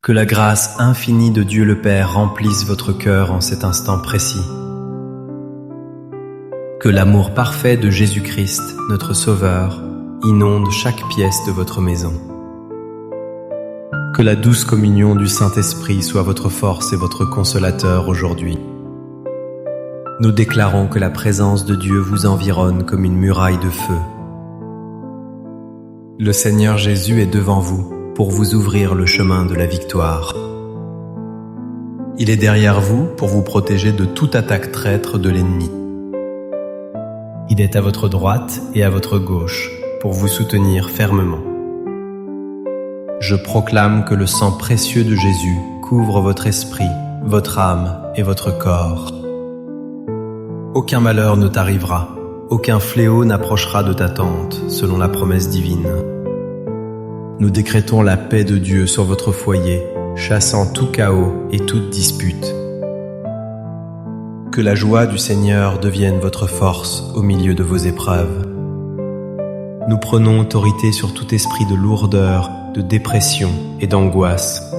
Que la grâce infinie de Dieu le Père remplisse votre cœur en cet instant précis. Que l'amour parfait de Jésus-Christ, notre Sauveur, inonde chaque pièce de votre maison. Que la douce communion du Saint-Esprit soit votre force et votre consolateur aujourd'hui. Nous déclarons que la présence de Dieu vous environne comme une muraille de feu. Le Seigneur Jésus est devant vous pour vous ouvrir le chemin de la victoire. Il est derrière vous pour vous protéger de toute attaque traître de l'ennemi. Il est à votre droite et à votre gauche pour vous soutenir fermement. Je proclame que le sang précieux de Jésus couvre votre esprit, votre âme et votre corps. Aucun malheur ne t'arrivera, aucun fléau n'approchera de ta tente, selon la promesse divine. Nous décrétons la paix de Dieu sur votre foyer, chassant tout chaos et toute dispute. Que la joie du Seigneur devienne votre force au milieu de vos épreuves. Nous prenons autorité sur tout esprit de lourdeur, de dépression et d'angoisse.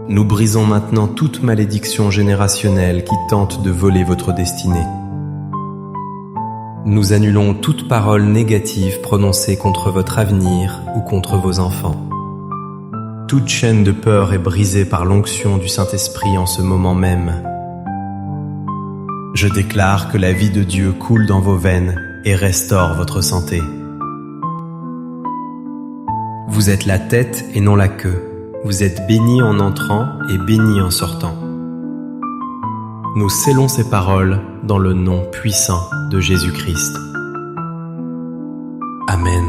Nous brisons maintenant toute malédiction générationnelle qui tente de voler votre destinée. Nous annulons toute parole négative prononcée contre votre avenir ou contre vos enfants. Toute chaîne de peur est brisée par l'onction du Saint-Esprit en ce moment même. Je déclare que la vie de Dieu coule dans vos veines et restaure votre santé. Vous êtes la tête et non la queue. Vous êtes bénis en entrant et bénis en sortant. Nous scellons ces paroles dans le nom puissant de Jésus-Christ. Amen.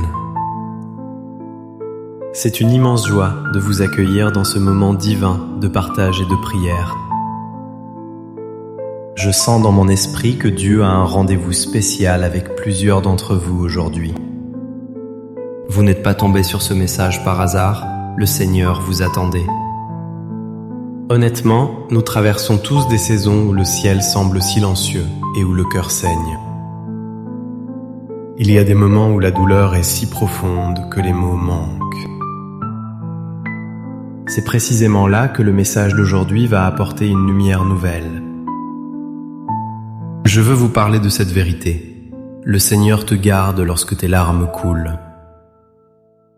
C'est une immense joie de vous accueillir dans ce moment divin de partage et de prière. Je sens dans mon esprit que Dieu a un rendez-vous spécial avec plusieurs d'entre vous aujourd'hui. Vous n'êtes pas tombés sur ce message par hasard, le Seigneur vous attendait. Honnêtement, nous traversons tous des saisons où le ciel semble silencieux et où le cœur saigne. Il y a des moments où la douleur est si profonde que les mots manquent. C'est précisément là que le message d'aujourd'hui va apporter une lumière nouvelle. Je veux vous parler de cette vérité. Le Seigneur te garde lorsque tes larmes coulent.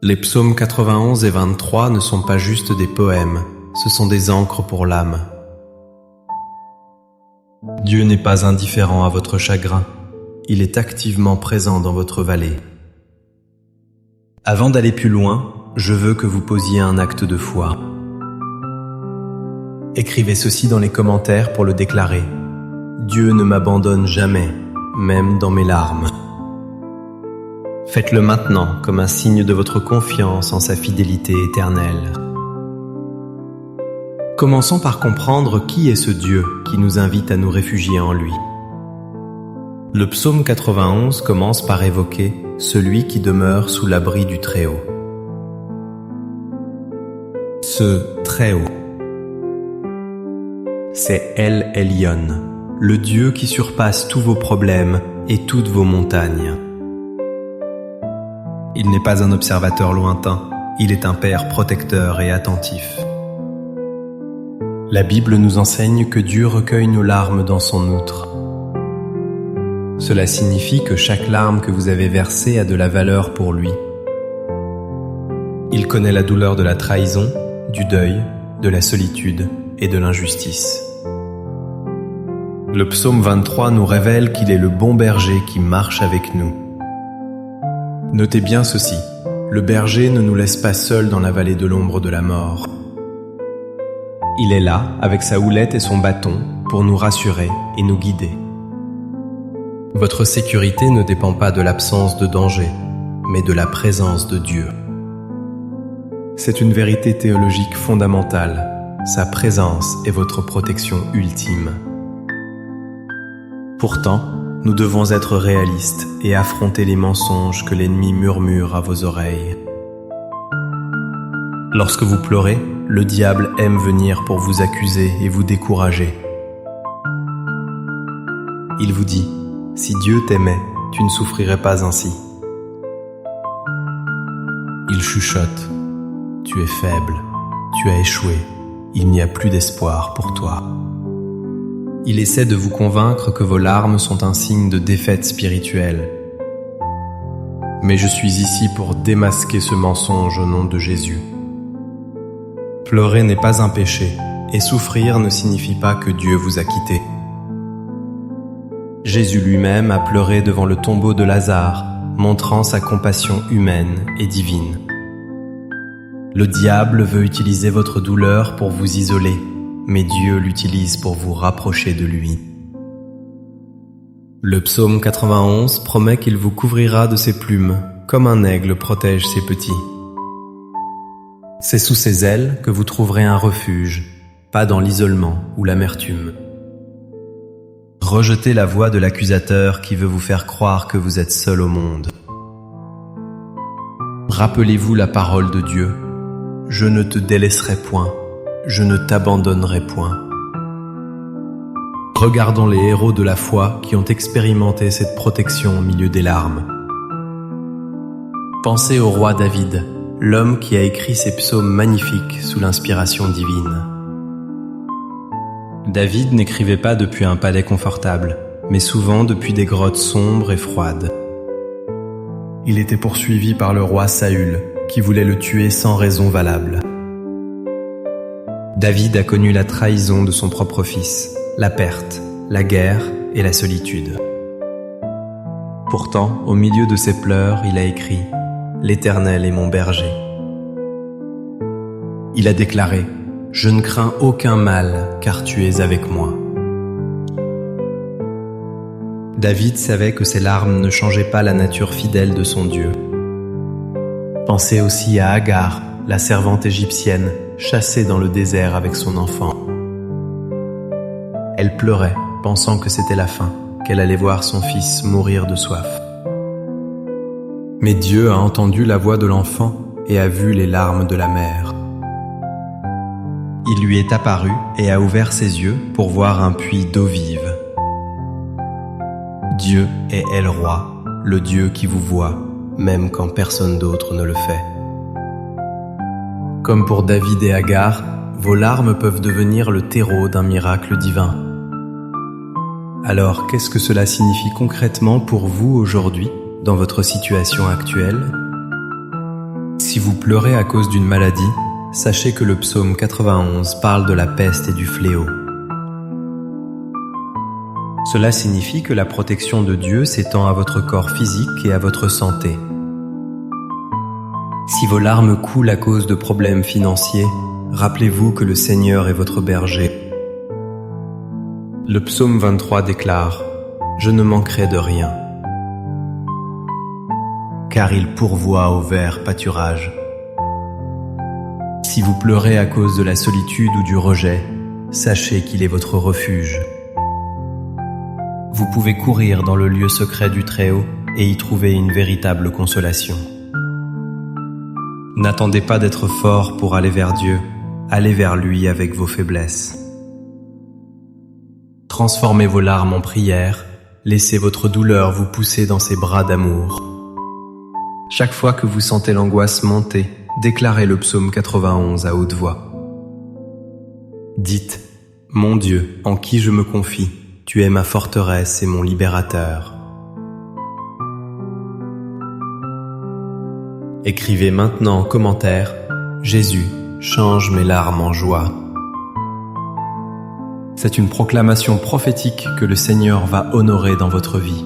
Les psaumes 91 et 23 ne sont pas juste des poèmes, ce sont des ancres pour l'âme. Dieu n'est pas indifférent à votre chagrin, il est activement présent dans votre vallée. Avant d'aller plus loin, je veux que vous posiez un acte de foi. Écrivez ceci dans les commentaires pour le déclarer. Dieu ne m'abandonne jamais, même dans mes larmes. Faites-le maintenant comme un signe de votre confiance en sa fidélité éternelle. Commençons par comprendre qui est ce Dieu qui nous invite à nous réfugier en lui. Le psaume 91 commence par évoquer celui qui demeure sous l'abri du Très-Haut. Ce Très-Haut, c'est El Elyon, le Dieu qui surpasse tous vos problèmes et toutes vos montagnes. Il n'est pas un observateur lointain, il est un Père protecteur et attentif. La Bible nous enseigne que Dieu recueille nos larmes dans son outre. Cela signifie que chaque larme que vous avez versée a de la valeur pour lui. Il connaît la douleur de la trahison, du deuil, de la solitude et de l'injustice. Le psaume 23 nous révèle qu'il est le bon berger qui marche avec nous. Notez bien ceci, le berger ne nous laisse pas seuls dans la vallée de l'ombre de la mort. Il est là, avec sa houlette et son bâton, pour nous rassurer et nous guider. Votre sécurité ne dépend pas de l'absence de danger, mais de la présence de Dieu. C'est une vérité théologique fondamentale. Sa présence est votre protection ultime. Pourtant, nous devons être réalistes et affronter les mensonges que l'ennemi murmure à vos oreilles. Lorsque vous pleurez, le diable aime venir pour vous accuser et vous décourager. Il vous dit, si Dieu t'aimait, tu ne souffrirais pas ainsi. Il chuchote, tu es faible, tu as échoué, il n'y a plus d'espoir pour toi. Il essaie de vous convaincre que vos larmes sont un signe de défaite spirituelle. Mais je suis ici pour démasquer ce mensonge au nom de Jésus. Pleurer n'est pas un péché, et souffrir ne signifie pas que Dieu vous a quitté. Jésus lui-même a pleuré devant le tombeau de Lazare, montrant sa compassion humaine et divine. Le diable veut utiliser votre douleur pour vous isoler, mais Dieu l'utilise pour vous rapprocher de lui. Le psaume 91 promet qu'il vous couvrira de ses plumes, comme un aigle protège ses petits. C'est sous ses ailes que vous trouverez un refuge, pas dans l'isolement ou l'amertume. Rejetez la voix de l'accusateur qui veut vous faire croire que vous êtes seul au monde. Rappelez-vous la parole de Dieu. Je ne te délaisserai point, je ne t'abandonnerai point. Regardons les héros de la foi qui ont expérimenté cette protection au milieu des larmes. Pensez au roi David, l'homme qui a écrit ces psaumes magnifiques sous l'inspiration divine. David n'écrivait pas depuis un palais confortable, mais souvent depuis des grottes sombres et froides. Il était poursuivi par le roi Saül, qui voulait le tuer sans raison valable. David a connu la trahison de son propre fils, la perte, la guerre et la solitude. Pourtant, au milieu de ses pleurs, il a écrit « L'Éternel est mon berger ». Il a déclaré « Je ne crains aucun mal, car tu es avec moi ». David savait que ses larmes ne changeaient pas la nature fidèle de son Dieu. Pensez aussi à Agar, la servante égyptienne, chassée dans le désert avec son enfant. Elle pleurait, pensant que c'était la fin, qu'elle allait voir son fils mourir de soif. Mais Dieu a entendu la voix de l'enfant et a vu les larmes de la mère. Il lui est apparu et a ouvert ses yeux pour voir un puits d'eau vive. Dieu est El-Roi, le Dieu qui vous voit, même quand personne d'autre ne le fait. Comme pour David et Agar, vos larmes peuvent devenir le terreau d'un miracle divin. Alors, qu'est-ce que cela signifie concrètement pour vous aujourd'hui, dans votre situation actuelle? Si vous pleurez à cause d'une maladie, sachez que le psaume 91 parle de la peste et du fléau. Cela signifie que la protection de Dieu s'étend à votre corps physique et à votre santé. Si vos larmes coulent à cause de problèmes financiers, rappelez-vous que le Seigneur est votre berger. Le psaume 23 déclare « Je ne manquerai de rien, car il pourvoit au vert pâturage. » Si vous pleurez à cause de la solitude ou du rejet, sachez qu'il est votre refuge. Vous pouvez courir dans le lieu secret du Très-Haut et y trouver une véritable consolation. N'attendez pas d'être fort pour aller vers Dieu, allez vers lui avec vos faiblesses. Transformez vos larmes en prières, laissez votre douleur vous pousser dans ses bras d'amour. Chaque fois que vous sentez l'angoisse monter, déclarez le psaume 91 à haute voix. Dites « Mon Dieu, en qui je me confie, tu es ma forteresse et mon libérateur. » Écrivez maintenant en commentaire « Jésus, change mes larmes en joie ». C'est une proclamation prophétique que le Seigneur va honorer dans votre vie.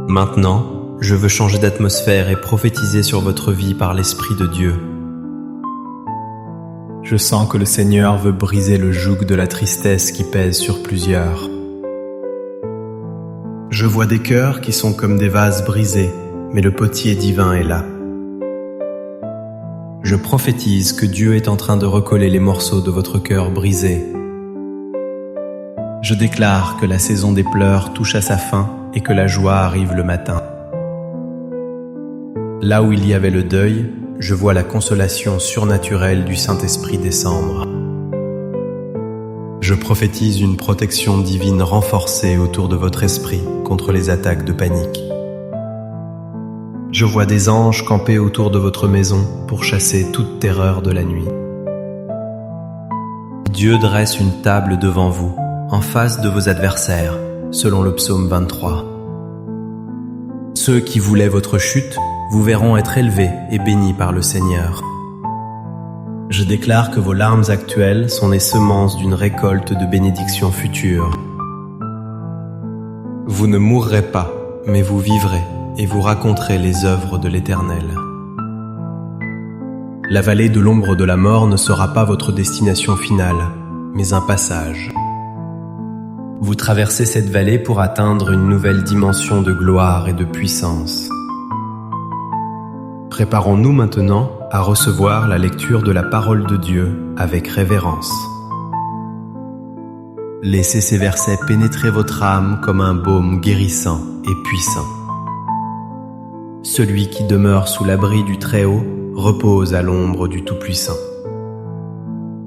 Maintenant, je veux changer d'atmosphère et prophétiser sur votre vie par l'Esprit de Dieu. Je sens que le Seigneur veut briser le joug de la tristesse qui pèse sur plusieurs. Je vois des cœurs qui sont comme des vases brisés, mais le potier divin est là. Je prophétise que Dieu est en train de recoller les morceaux de votre cœur brisé. Je déclare que la saison des pleurs touche à sa fin et que la joie arrive le matin. Là où il y avait le deuil, je vois la consolation surnaturelle du Saint-Esprit descendre. Je prophétise une protection divine renforcée autour de votre esprit contre les attaques de panique. Je vois des anges camper autour de votre maison pour chasser toute terreur de la nuit. Dieu dresse une table devant vous, en face de vos adversaires, selon le psaume 23. Ceux qui voulaient votre chute vous verront être élevés et bénis par le Seigneur. Je déclare que vos larmes actuelles sont les semences d'une récolte de bénédictions futures. Vous ne mourrez pas, mais vous vivrez et vous raconterez les œuvres de l'Éternel. La vallée de l'ombre de la mort ne sera pas votre destination finale, mais un passage. Vous traversez cette vallée pour atteindre une nouvelle dimension de gloire et de puissance. Préparons-nous maintenant à recevoir la lecture de la parole de Dieu avec révérence. Laissez ces versets pénétrer votre âme comme un baume guérissant et puissant. Celui qui demeure sous l'abri du Très-Haut repose à l'ombre du Tout-Puissant.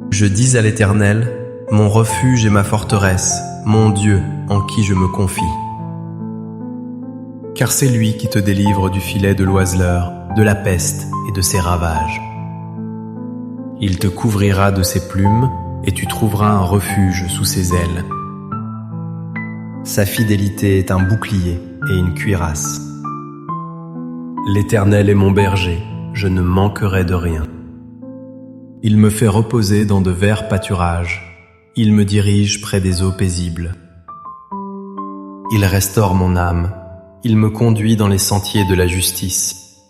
Je dis à l'Éternel, mon refuge et ma forteresse, mon Dieu en qui je me confie. Car c'est lui qui te délivre du filet de l'oiseleur, de la peste et de ses ravages. Il te couvrira de ses plumes et tu trouveras un refuge sous ses ailes. Sa fidélité est un bouclier et une cuirasse. L'Éternel est mon berger, je ne manquerai de rien. Il me fait reposer dans de verts pâturages. Il me dirige près des eaux paisibles. Il restaure mon âme. Il me conduit dans les sentiers de la justice.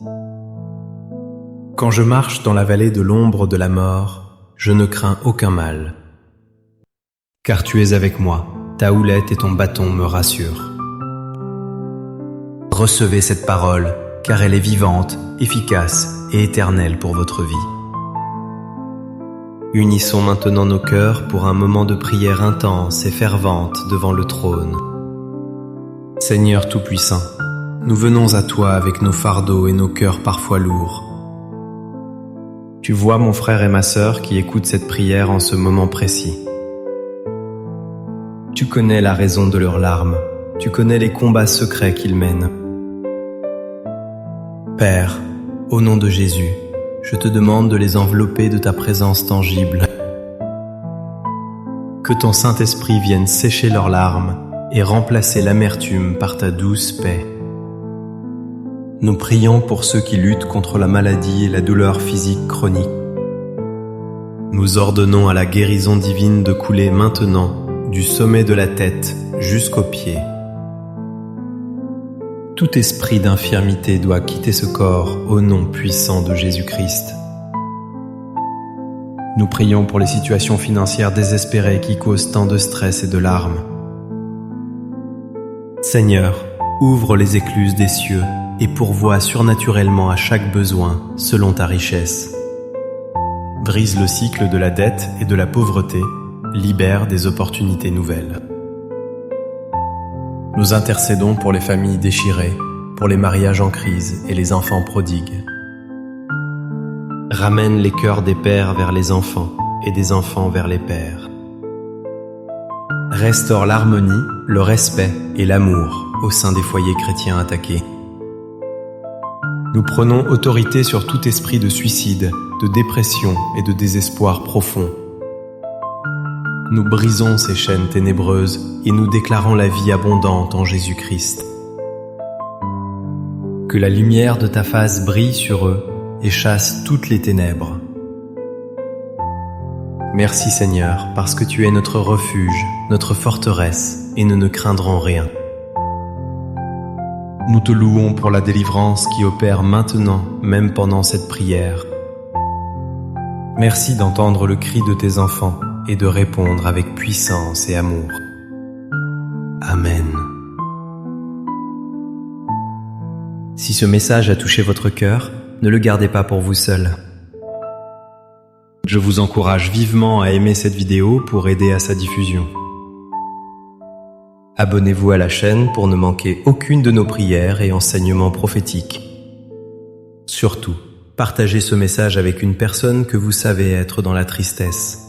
Quand je marche dans la vallée de l'ombre de la mort, je ne crains aucun mal. Car tu es avec moi, ta houlette et ton bâton me rassurent. Recevez cette parole, car elle est vivante, efficace et éternelle pour votre vie. Unissons maintenant nos cœurs pour un moment de prière intense et fervente devant le trône. Seigneur Tout-Puissant, nous venons à toi avec nos fardeaux et nos cœurs parfois lourds. Tu vois mon frère et ma sœur qui écoutent cette prière en ce moment précis. Tu connais la raison de leurs larmes, tu connais les combats secrets qu'ils mènent. Père, au nom de Jésus, je te demande de les envelopper de ta présence tangible. Que ton Saint-Esprit vienne sécher leurs larmes et remplacer l'amertume par ta douce paix. Nous prions pour ceux qui luttent contre la maladie et la douleur physique chronique. Nous ordonnons à la guérison divine de couler maintenant du sommet de la tête jusqu'aux pieds. Tout esprit d'infirmité doit quitter ce corps au nom puissant de Jésus-Christ. Nous prions pour les situations financières désespérées qui causent tant de stress et de larmes. Seigneur, ouvre les écluses des cieux et pourvois surnaturellement à chaque besoin selon ta richesse. Brise le cycle de la dette et de la pauvreté, libère des opportunités nouvelles. Nous intercédons pour les familles déchirées, pour les mariages en crise et les enfants prodigues. Ramène les cœurs des pères vers les enfants et des enfants vers les pères. Restaure l'harmonie, le respect et l'amour au sein des foyers chrétiens attaqués. Nous prenons autorité sur tout esprit de suicide, de dépression et de désespoir profond. Nous brisons ces chaînes ténébreuses et nous déclarons la vie abondante en Jésus-Christ. Que la lumière de ta face brille sur eux et chasse toutes les ténèbres. Merci Seigneur, parce que tu es notre refuge, notre forteresse, et nous ne craindrons rien. Nous te louons pour la délivrance qui opère maintenant, même pendant cette prière. Merci d'entendre le cri de tes enfants et de répondre avec puissance et amour. Amen. Si ce message a touché votre cœur, ne le gardez pas pour vous seul. Je vous encourage vivement à aimer cette vidéo pour aider à sa diffusion. Abonnez-vous à la chaîne pour ne manquer aucune de nos prières et enseignements prophétiques. Surtout, partagez ce message avec une personne que vous savez être dans la tristesse.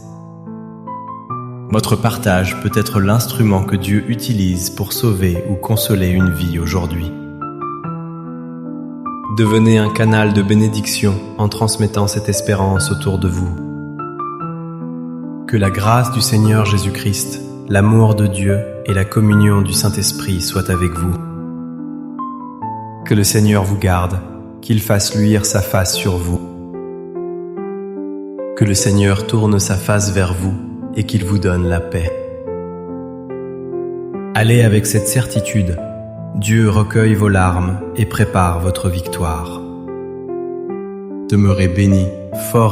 Votre partage peut être l'instrument que Dieu utilise pour sauver ou consoler une vie aujourd'hui. Devenez un canal de bénédiction en transmettant cette espérance autour de vous. Que la grâce du Seigneur Jésus-Christ, l'amour de Dieu et la communion du Saint-Esprit soient avec vous. Que le Seigneur vous garde, qu'il fasse luire sa face sur vous. Que le Seigneur tourne sa face vers vous et qu'il vous donne la paix. Allez avec cette certitude, Dieu recueille vos larmes et prépare votre victoire. Demeurez bénis, forts